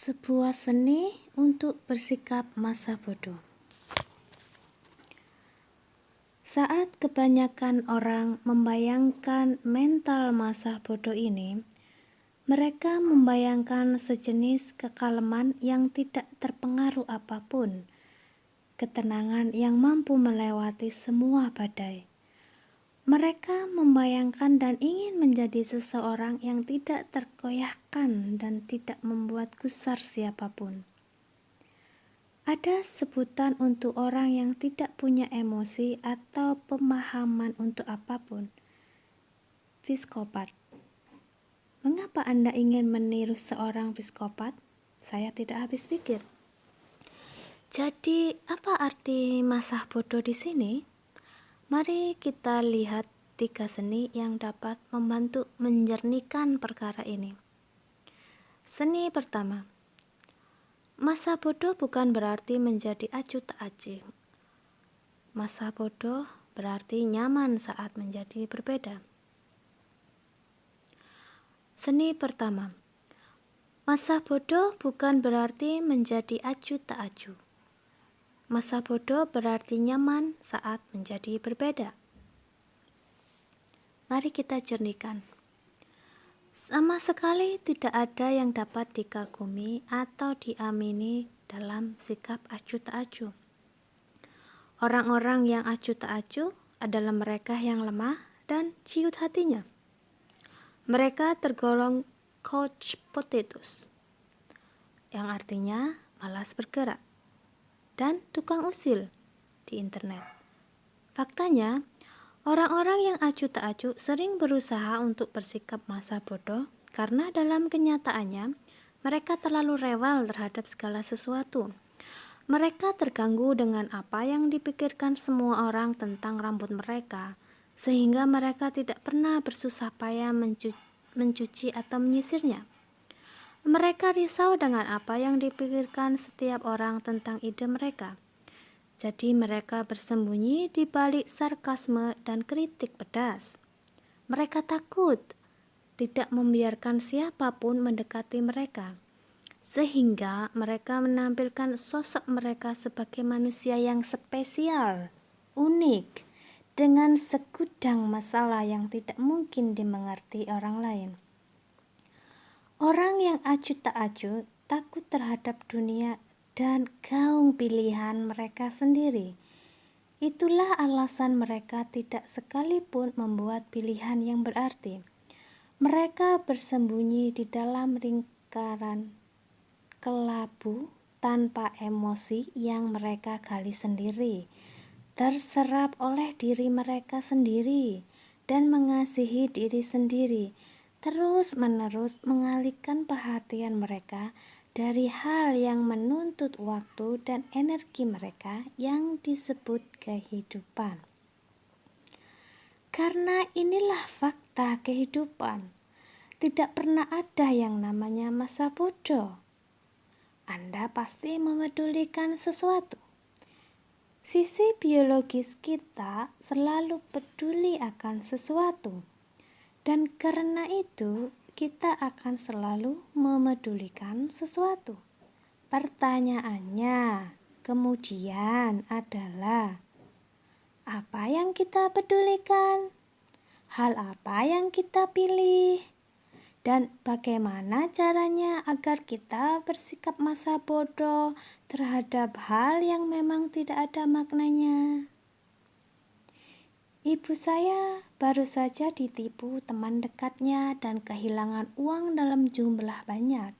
Sebuah seni untuk bersikap masa bodoh. Saat kebanyakan orang membayangkan mental masa bodoh ini, mereka membayangkan sejenis kekalaman yang tidak terpengaruh apapun, ketenangan yang mampu melewati semua badai. Mereka membayangkan dan ingin menjadi seseorang yang tidak tergoyahkan dan tidak membuat gusar siapapun. Ada sebutan untuk orang yang tidak punya emosi atau pemahaman untuk apapun. Psikopat. Mengapa Anda ingin meniru seorang psikopat? Saya tidak habis pikir. Jadi, apa arti masa bodoh di sini? Mari kita lihat 3 seni yang dapat membantu menjernihkan perkara ini. Seni pertama. Masa bodoh bukan berarti menjadi acuh tak acuh. Masa bodoh berarti nyaman saat menjadi berbeda. Seni pertama. Masa bodoh bukan berarti menjadi acuh tak acuh. Masa bodoh berarti nyaman saat menjadi berbeda. Mari kita jernihkan. Sama sekali tidak ada yang dapat dikagumi atau diamini dalam sikap acuh tak acuh. Orang-orang yang acuh tak acuh adalah mereka yang lemah dan ciut hatinya. Mereka tergolong couch potatoes, yang artinya malas bergerak, dan tukang usil di internet. Faktanya, orang-orang yang acuh tak acuh sering berusaha untuk bersikap masa bodoh karena dalam kenyataannya mereka terlalu rewel terhadap segala sesuatu. Mereka terganggu dengan apa yang dipikirkan semua orang tentang rambut mereka, sehingga mereka tidak pernah bersusah payah mencuci atau menyisirnya. Mereka risau dengan apa yang dipikirkan setiap orang tentang ide mereka. Jadi mereka bersembunyi di balik sarkasme dan kritik pedas. Mereka takut tidak membiarkan siapapun mendekati mereka, sehingga mereka menampilkan sosok mereka sebagai manusia yang spesial, unik, dengan segudang masalah yang tidak mungkin dimengerti orang lain. Orang yang acuh tak acuh takut terhadap dunia dan gaung pilihan mereka sendiri. Itulah alasan mereka tidak sekalipun membuat pilihan yang berarti. Mereka bersembunyi di dalam lingkaran kelabu tanpa emosi yang mereka gali sendiri, terserap oleh diri mereka sendiri, dan mengasihi diri sendiri, terus-menerus mengalihkan perhatian mereka dari hal yang menuntut waktu dan energi mereka yang disebut kehidupan. Karena inilah fakta kehidupan, tidak pernah ada yang namanya masa bodoh. Anda pasti memedulikan sesuatu. Sisi biologis kita selalu peduli akan sesuatu, dan karena itu kita akan selalu memedulikan sesuatu. Pertanyaannya kemudian adalah, apa yang kita pedulikan? Hal apa yang kita pilih? Dan bagaimana caranya agar kita bersikap masa bodoh terhadap hal yang memang tidak ada maknanya? Ibu saya baru saja ditipu teman dekatnya dan kehilangan uang dalam jumlah banyak.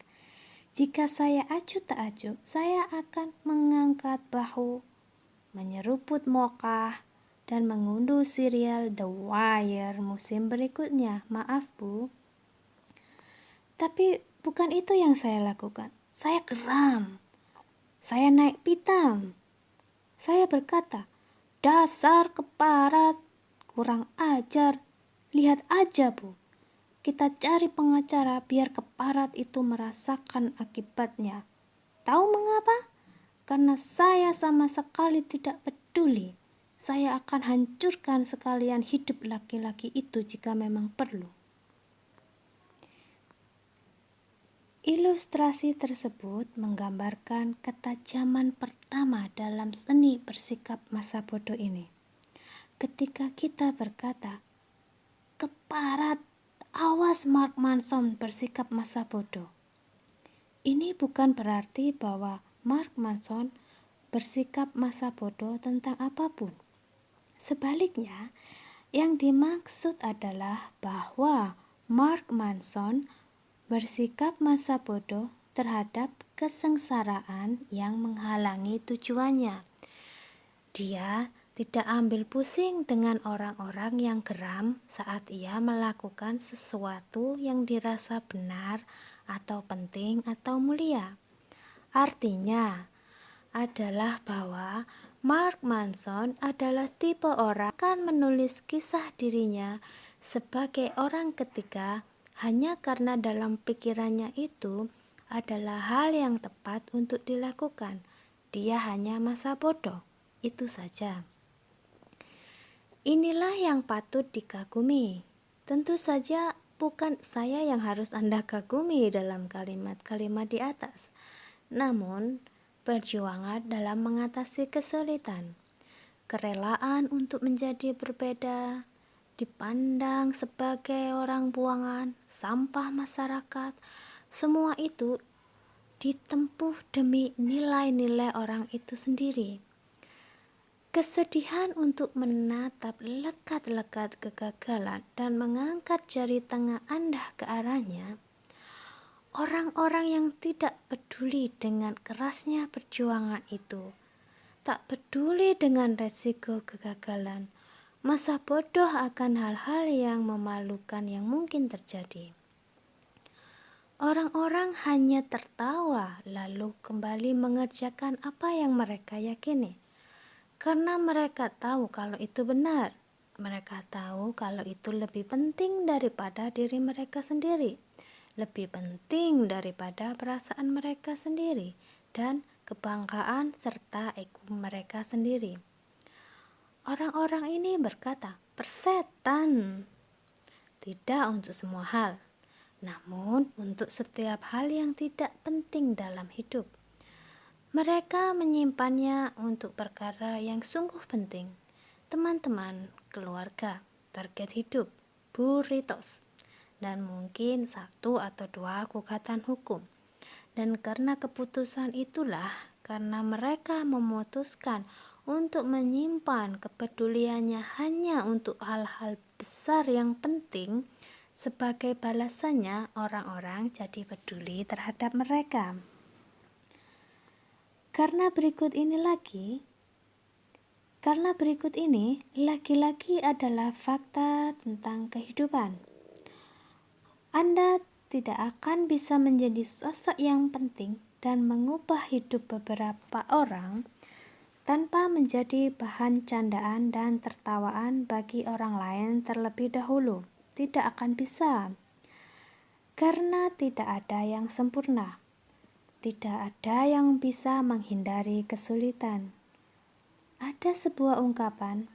Jika saya acuh tak acuh, saya akan mengangkat bahu, menyeruput mocha, dan mengunduh serial The Wire musim berikutnya. Maaf, Bu. Tapi bukan itu yang saya lakukan. Saya geram. Saya naik pitam. Saya berkata, "Dasar keparat, kurang ajar. Lihat aja, Bu. Kita cari pengacara biar keparat itu merasakan akibatnya." Tahu mengapa? Karena saya sama sekali tidak peduli. Saya akan hancurkan sekalian hidup laki-laki itu jika memang perlu. Ilustrasi tersebut menggambarkan ketajaman pertama dalam seni bersikap masa bodoh ini. Ketika kita berkata, "Keparat, awas Mark Manson bersikap masa bodoh." Ini bukan berarti bahwa Mark Manson bersikap masa bodoh tentang apapun. Sebaliknya, yang dimaksud adalah bahwa Mark Manson bersikap masa bodoh terhadap kesengsaraan yang menghalangi tujuannya. Dia tidak ambil pusing dengan orang-orang yang geram saat ia melakukan sesuatu yang dirasa benar atau penting atau mulia. Artinya adalah bahwa Mark Manson adalah tipe orang yang akan menulis kisah dirinya sebagai orang ketiga hanya karena dalam pikirannya itu adalah hal yang tepat untuk dilakukan. Dia hanya masa bodoh, itu saja. Inilah yang patut dikagumi. Tentu saja bukan saya yang harus Anda kagumi dalam kalimat-kalimat di atas, namun perjuangan dalam mengatasi kesulitan, kerelaan untuk menjadi berbeda, dipandang sebagai orang buangan, sampah masyarakat, semua itu ditempuh demi nilai-nilai orang itu sendiri. Kesedihan untuk menatap lekat-lekat kegagalan dan mengangkat jari tengah Anda ke arahnya. Orang-orang yang tidak peduli dengan kerasnya perjuangan itu, tak peduli dengan resiko kegagalan, masa bodoh akan hal-hal yang memalukan yang mungkin terjadi. Orang-orang hanya tertawa lalu kembali mengerjakan apa yang mereka yakini. Karena mereka tahu kalau itu benar. Mereka tahu kalau itu lebih penting daripada diri mereka sendiri. Lebih penting daripada perasaan mereka sendiri dan kebanggaan serta ego mereka sendiri. Orang-orang ini berkata, "Persetan." Tidak untuk semua hal, namun untuk setiap hal yang tidak penting dalam hidup. Mereka menyimpannya untuk perkara yang sungguh penting. Teman-teman, keluarga, target hidup, burritos, dan mungkin 1 atau 2 gugatan hukum. Dan karena keputusan itulah, karena mereka memutuskan untuk menyimpan kepeduliannya hanya untuk hal-hal besar yang penting, sebagai balasannya orang-orang jadi peduli terhadap mereka. Karena berikut ini lagi-lagi adalah fakta tentang kehidupan. Anda tidak akan bisa menjadi sosok yang penting dan mengubah hidup beberapa orang tanpa menjadi bahan candaan dan tertawaan bagi orang lain terlebih dahulu. Tidak akan bisa. Karena tidak ada yang sempurna. Tidak ada yang bisa menghindari kesulitan. Ada sebuah ungkapan,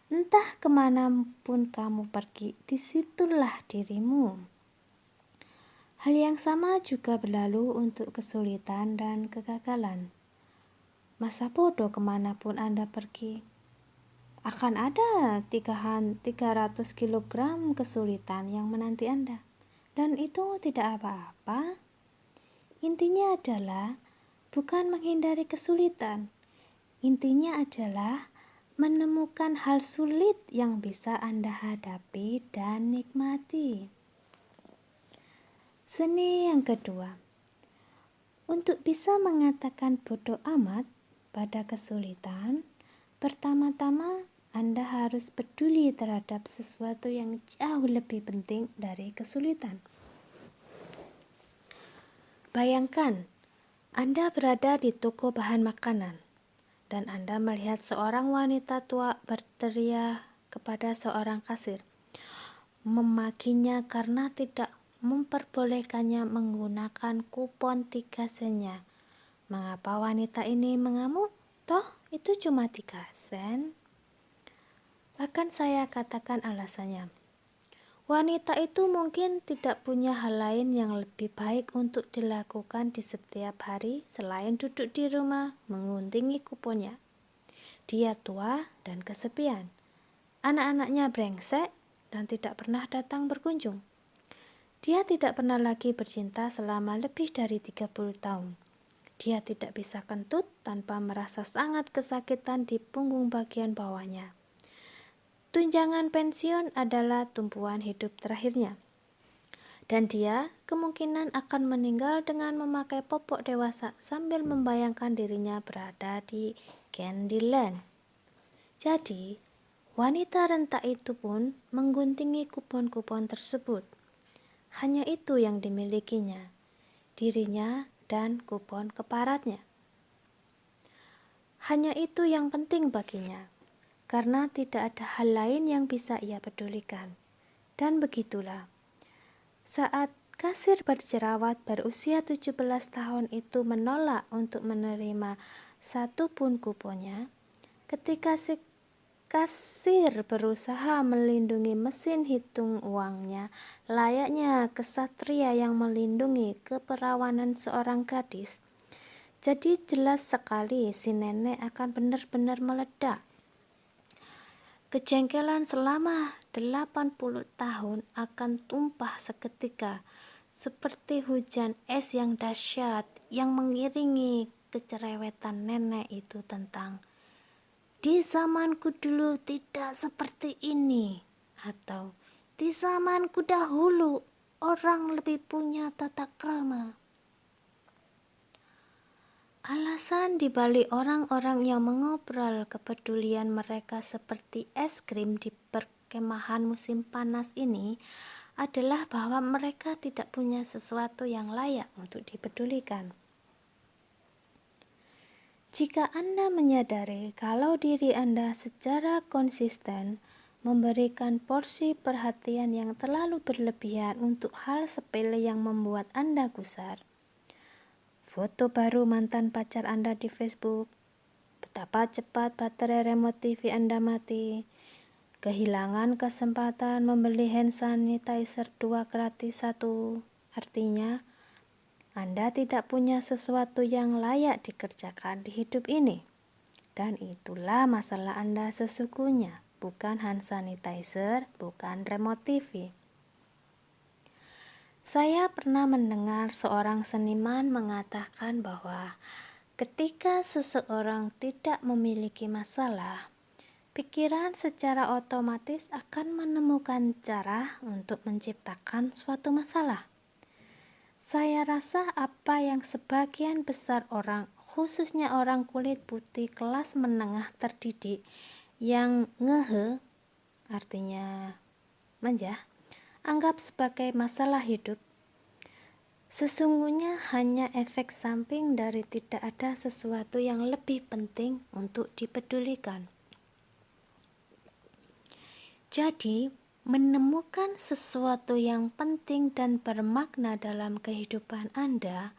"Entah kemanapun kamu pergi, disitulah dirimu." Hal yang sama juga berlalu untuk kesulitan dan kegagalan. Masa bodoh kemanapun Anda pergi, akan ada 300 kilogram kesulitan yang menanti Anda. Dan itu tidak apa-apa. Intinya adalah bukan menghindari kesulitan. Intinya adalah menemukan hal sulit yang bisa Anda hadapi dan nikmati. Seni yang kedua, untuk bisa mengatakan bodoh amat pada kesulitan, pertama-tama Anda harus peduli terhadap sesuatu yang jauh lebih penting dari kesulitan. Bayangkan, Anda berada di toko bahan makanan dan Anda melihat seorang wanita tua berteriak kepada seorang kasir, memakinya karena tidak memperbolehkannya menggunakan kupon 3 sennya. Mengapa wanita ini mengamuk? Toh itu cuma 3 sen. Akan saya katakan alasannya. Wanita itu mungkin tidak punya hal lain yang lebih baik untuk dilakukan di setiap hari selain duduk di rumah menguntingi kuponnya. Dia tua dan kesepian. Anak-anaknya brengsek dan tidak pernah datang berkunjung. Dia tidak pernah lagi bercinta selama lebih dari 30 tahun. Dia tidak bisa kentut tanpa merasa sangat kesakitan di punggung bagian bawahnya. Tunjangan pensiun adalah tumpuan hidup terakhirnya. Dan dia kemungkinan akan meninggal dengan memakai popok dewasa sambil membayangkan dirinya berada di Candyland. Jadi, wanita renta itu pun mengguntingi kupon-kupon tersebut. Hanya itu yang dimilikinya, dirinya dan kupon keparatnya. Hanya itu yang penting baginya, karena tidak ada hal lain yang bisa ia pedulikan. Dan begitulah, saat kasir berjerawat berusia 17 tahun itu menolak untuk menerima satu pun kuponnya, ketika si kasir berusaha melindungi mesin hitung uangnya layaknya kesatria yang melindungi keperawanan seorang gadis, jadi jelas sekali si nenek akan benar-benar meledak. Kejengkelan selama 80 tahun akan tumpah seketika, seperti hujan es yang dahsyat yang mengiringi kecerewetan nenek itu tentang "Di zamanku dulu tidak seperti ini," atau "Di zamanku dahulu orang lebih punya tata krama." Alasan dibalik orang-orang yang mengobrol kepedulian mereka seperti es krim di perkemahan musim panas ini adalah bahwa mereka tidak punya sesuatu yang layak untuk dipedulikan. Jika Anda menyadari kalau diri Anda secara konsisten memberikan porsi perhatian yang terlalu berlebihan untuk hal sepele yang membuat Anda gusar, foto baru mantan pacar Anda di Facebook, betapa cepat baterai remote TV Anda mati, kehilangan kesempatan membeli hand sanitizer 2 gratis 1, artinya Anda tidak punya sesuatu yang layak dikerjakan di hidup ini. Dan itulah masalah Anda sesungguhnya, bukan hand sanitizer, bukan remote TV. Saya pernah mendengar seorang seniman mengatakan bahwa ketika seseorang tidak memiliki masalah, pikiran secara otomatis akan menemukan cara untuk menciptakan suatu masalah. Saya rasa apa yang sebagian besar orang, khususnya orang kulit putih kelas menengah terdidik yang ngehe, artinya manja, anggap sebagai masalah hidup, sesungguhnya hanya efek samping dari tidak ada sesuatu yang lebih penting untuk dipedulikan. Jadi, menemukan sesuatu yang penting dan bermakna dalam kehidupan Anda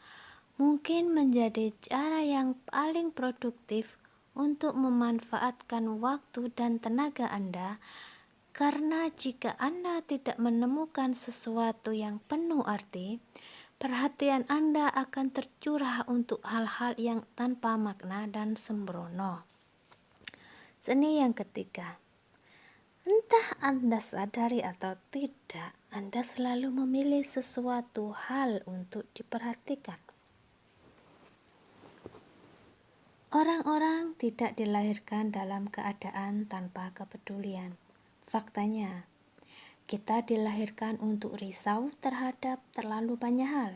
mungkin menjadi cara yang paling produktif untuk memanfaatkan waktu dan tenaga Anda, karena jika Anda tidak menemukan sesuatu yang penuh arti, perhatian Anda akan tercurah untuk hal-hal yang tanpa makna dan sembrono. Seni yang ketiga, entah Anda sadari atau tidak, Anda selalu memilih sesuatu hal untuk diperhatikan. Orang-orang tidak dilahirkan dalam keadaan tanpa kepedulian. Faktanya, kita dilahirkan untuk risau terhadap terlalu banyak hal.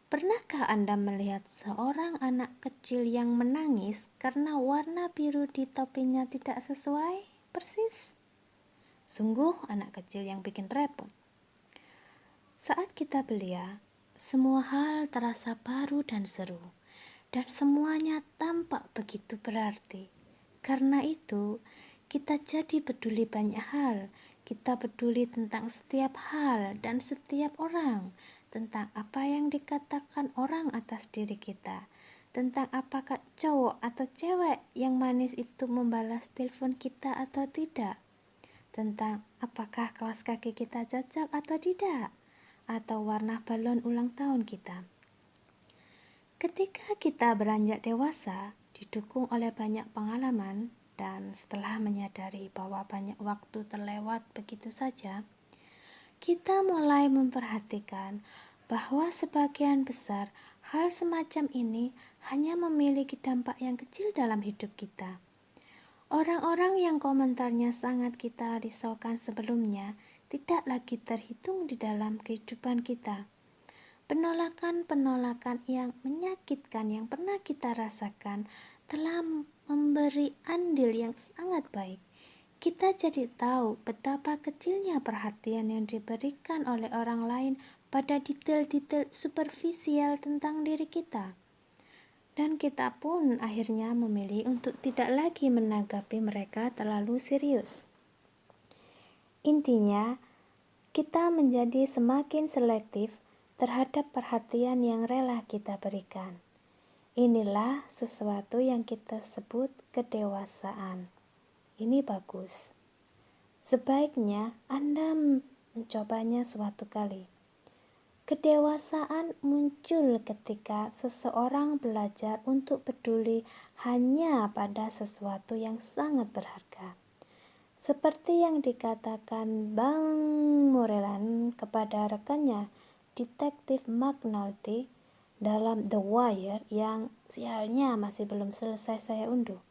Pernahkah Anda melihat seorang anak kecil yang menangis karena warna biru di topinya tidak sesuai persis? Sungguh anak kecil yang bikin repot. Saat kita belia, semua hal terasa baru dan seru, dan semuanya tampak begitu berarti. Karena itu, kita jadi peduli banyak hal. Kita peduli tentang setiap hal dan setiap orang, tentang apa yang dikatakan orang atas diri kita, tentang apakah cowok atau cewek yang manis itu membalas telepon kita atau tidak, tentang apakah kaos kaki kita cocok atau tidak, atau warna balon ulang tahun kita. Ketika kita beranjak dewasa, didukung oleh banyak pengalaman, dan setelah menyadari bahwa banyak waktu terlewat begitu saja, kita mulai memperhatikan bahwa sebagian besar hal semacam ini hanya memiliki dampak yang kecil dalam hidup kita. Orang-orang yang komentarnya sangat kita risaukan sebelumnya tidak lagi terhitung di dalam kehidupan kita. Penolakan-penolakan yang menyakitkan yang pernah kita rasakan telah memberi andil yang sangat baik. Kita jadi tahu betapa kecilnya perhatian yang diberikan oleh orang lain pada detail-detail superficial tentang diri kita. Dan kita pun akhirnya memilih untuk tidak lagi menanggapi mereka terlalu serius. Intinya, kita menjadi semakin selektif terhadap perhatian yang rela kita berikan. Inilah sesuatu yang kita sebut kedewasaan. Ini bagus. Sebaiknya Anda mencobanya suatu kali. Kedewasaan muncul ketika seseorang belajar untuk peduli hanya pada sesuatu yang sangat berharga. Seperti yang dikatakan Bang Moreland kepada rekannya, Detektif McNulty, dalam The Wire yang sialnya masih belum selesai saya unduh.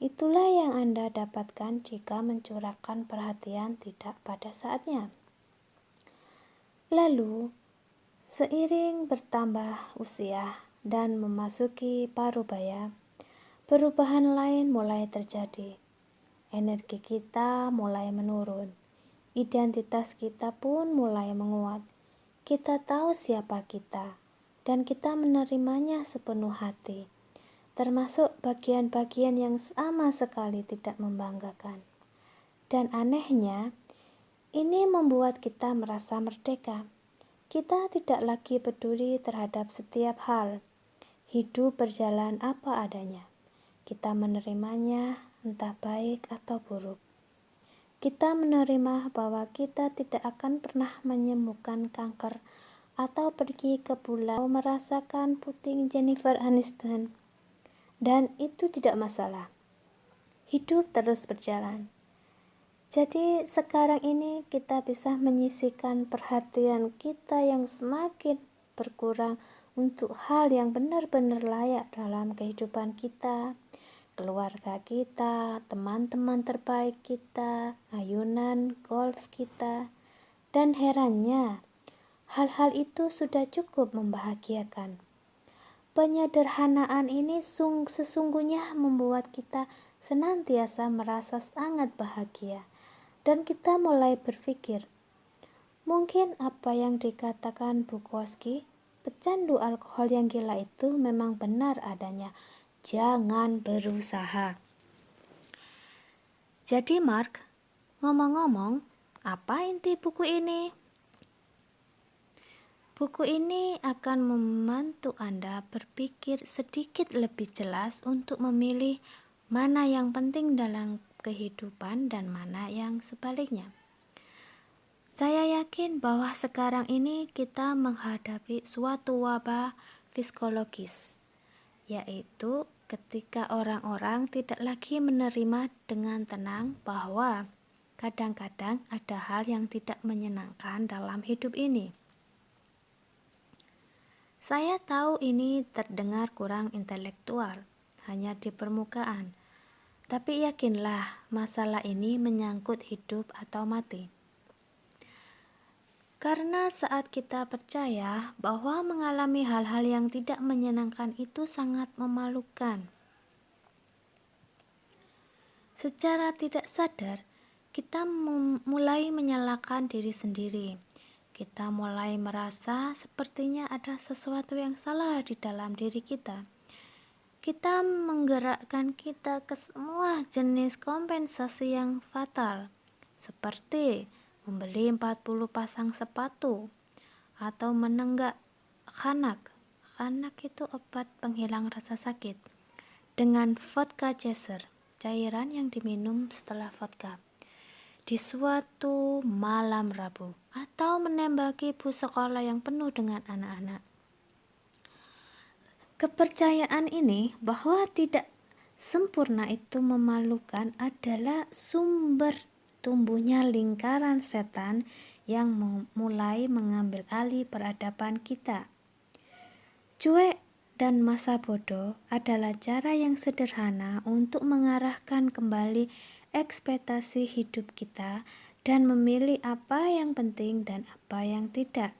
Itulah yang Anda dapatkan jika mencurahkan perhatian tidak pada saatnya. Lalu, seiring bertambah usia dan memasuki parubaya, perubahan lain mulai terjadi. Energi kita mulai menurun. Identitas kita pun mulai menguat. Kita tahu siapa kita, dan kita menerimanya sepenuh hati, termasuk bagian-bagian yang sama sekali tidak membanggakan. Dan anehnya, ini membuat kita merasa merdeka. Kita tidak lagi peduli terhadap setiap hal. Hidup berjalan apa adanya. Kita menerimanya, entah baik atau buruk. Kita menerima bahwa kita tidak akan pernah menyembuhkan kanker atau pergi ke pulau merasakan puting Jennifer Aniston. Dan itu tidak masalah. Hidup terus berjalan. Jadi sekarang ini kita bisa menyisihkan perhatian kita yang semakin berkurang untuk hal yang benar-benar layak dalam kehidupan kita, keluarga kita, teman-teman terbaik kita, ayunan golf kita, dan herannya, hal-hal itu sudah cukup membahagiakan. Penyederhanaan ini sesungguhnya membuat kita senantiasa merasa sangat bahagia, dan kita mulai berpikir, mungkin apa yang dikatakan Bukowski, pecandu alkohol yang gila itu memang benar adanya. Jangan berusaha. Jadi Mark, ngomong-ngomong, apa inti buku ini? Buku ini akan membantu Anda berpikir sedikit lebih jelas untuk memilih mana yang penting dalam kehidupan dan mana yang sebaliknya. Saya yakin bahwa sekarang ini kita menghadapi suatu wabah psikologis, yaitu ketika orang-orang tidak lagi menerima dengan tenang bahwa kadang-kadang ada hal yang tidak menyenangkan dalam hidup ini. Saya tahu ini terdengar kurang intelektual, hanya di permukaan, tapi yakinlah masalah ini menyangkut hidup atau mati. Karena saat kita percaya bahwa mengalami hal-hal yang tidak menyenangkan itu sangat memalukan, secara tidak sadar kita mulai menyalahkan diri sendiri. Kita mulai merasa sepertinya ada sesuatu yang salah di dalam diri kita. Kita menggerakkan kita ke semua jenis kompensasi yang fatal, seperti membeli 40 pasang sepatu, atau menenggak khanak. Khanak itu obat penghilang rasa sakit, dengan vodka chaser, cairan yang diminum setelah vodka. di suatu malam Rabu atau menembaki bus sekolah yang penuh dengan anak-anak. Kepercayaan ini bahwa tidak sempurna itu memalukan adalah sumber tumbuhnya lingkaran setan yang mulai mengambil alih peradaban kita. Cuek dan masa bodoh adalah cara yang sederhana untuk mengarahkan kembali ekspektasi hidup kita dan memilih apa yang penting dan apa yang tidak.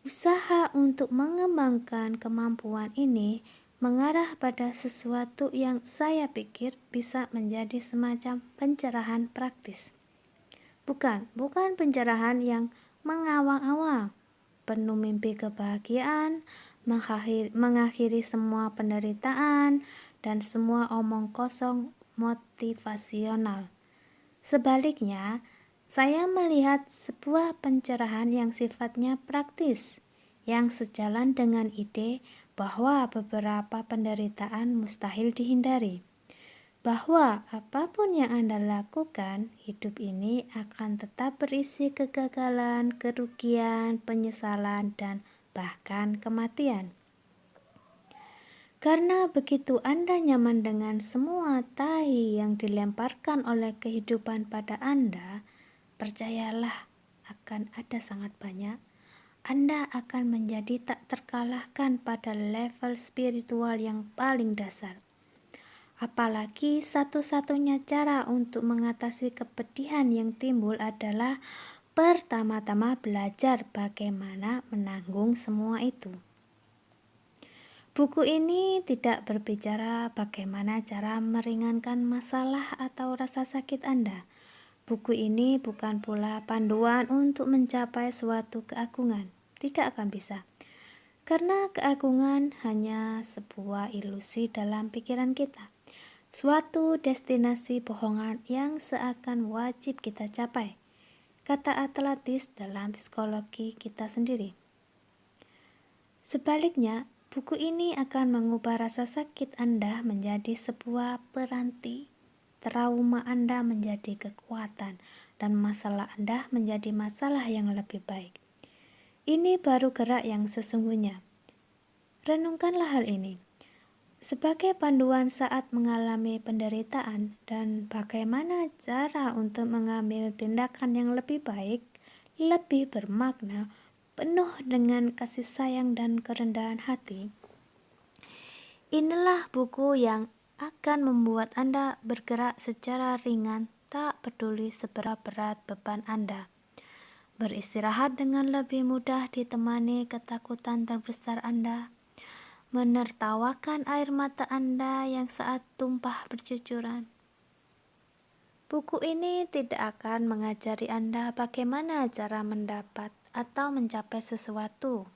Usaha untuk mengembangkan kemampuan ini mengarah pada sesuatu yang saya pikir bisa menjadi semacam pencerahan praktis. Bukan pencerahan yang mengawang-awang, penuh mimpi kebahagiaan, mengakhiri semua penderitaan, dan semua omong kosong motivasional. Sebaliknya, saya melihat sebuah pencerahan yang sifatnya praktis, yang sejalan dengan ide bahwa beberapa penderitaan mustahil dihindari. Bahwa apapun yang Anda lakukan, hidup ini akan tetap berisi kegagalan, kerugian, penyesalan, dan bahkan kematian. Karena begitu Anda nyaman dengan semua tahi yang dilemparkan oleh kehidupan pada Anda, percayalah akan ada sangat banyak. Anda akan menjadi tak terkalahkan pada level spiritual yang paling dasar. Apalagi satu-satunya cara untuk mengatasi kepedihan yang timbul adalah pertama-tama belajar bagaimana menanggung semua itu. Buku ini tidak berbicara bagaimana cara meringankan masalah atau rasa sakit Anda. Buku ini bukan pula panduan untuk mencapai suatu keagungan. Tidak akan bisa. Karena keagungan hanya sebuah ilusi dalam pikiran kita. Suatu destinasi bohongan yang seakan wajib kita capai. Kata atletis dalam psikologi kita sendiri. Sebaliknya, buku ini akan mengubah rasa sakit Anda menjadi sebuah peranti, trauma Anda menjadi kekuatan, dan masalah Anda menjadi masalah yang lebih baik. Ini baru gerak yang sesungguhnya. Renungkanlah hal ini sebagai panduan saat mengalami penderitaan dan bagaimana cara untuk mengambil tindakan yang lebih baik, lebih bermakna, penuh dengan kasih sayang dan kerendahan hati. Inilah buku yang akan membuat Anda bergerak secara ringan, tak peduli seberapa berat beban Anda. Beristirahat dengan lebih mudah ditemani ketakutan terbesar Anda. Menertawakan air mata Anda yang saat tumpah bercucuran. Buku ini tidak akan mengajari Anda bagaimana cara mendapat atau mencapai sesuatu,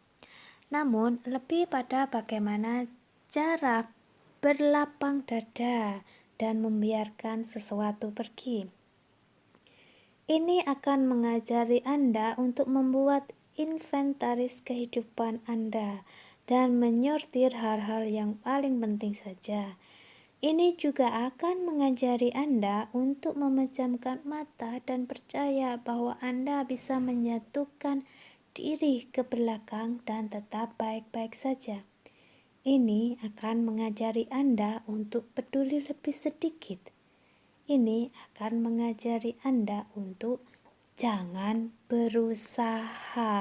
namun lebih pada bagaimana cara berlapang dada dan membiarkan sesuatu pergi. Ini akan mengajari Anda untuk membuat inventaris kehidupan Anda dan menyortir hal-hal yang paling penting saja. Ini juga akan mengajari Anda untuk memejamkan mata dan percaya bahwa Anda bisa menyatukan diri ke belakang dan tetap baik-baik saja. Ini akan mengajari Anda untuk peduli lebih sedikit. Ini akan mengajari Anda untuk jangan berusaha.